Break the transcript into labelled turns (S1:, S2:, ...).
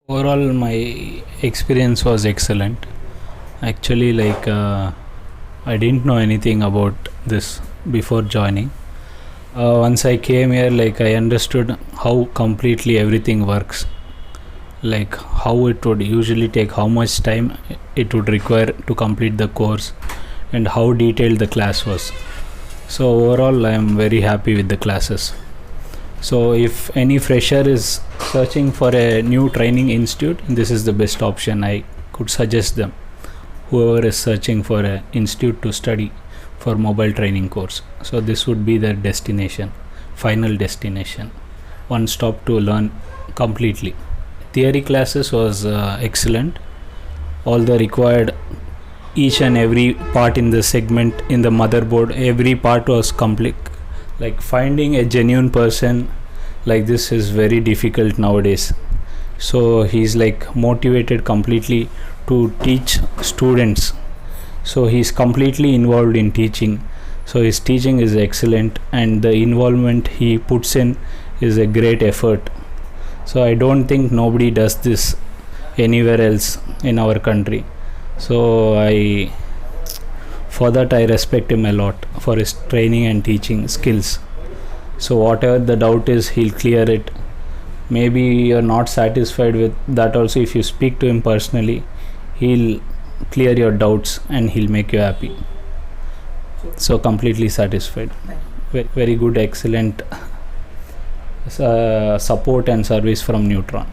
S1: Overall, my experience was excellent. Actually, I didn't know anything about this before joining. Once I came here, I understood how completely everything works. Like how it would usually take, how much time it would require to complete the course, and how detailed the class was. So overall, I am very happy with the classes. So if any fresher is searching for a new training institute, this is the best option I could suggest them. Whoever is searching for an institute to study for mobile training course, so this would be their destination, final destination, one stop to learn completely. Theory classes was excellent. All the required, each and every part in the segment in the motherboard, every part was complete. Like finding a genuine person like this is very difficult nowadays. So he's like motivated completely to teach students. So he's completely involved in teaching. So his teaching is excellent, and the involvement he puts in is a great effort. So I don't think nobody does this anywhere else in our country. So for that I respect him a lot for his training and teaching skills. So whatever the doubt is, he'll clear it. Maybe you're not satisfied with that also, if you speak to him personally, he'll clear your doubts and he'll make you happy. So completely satisfied. Very good, excellent support and service from Niutraan.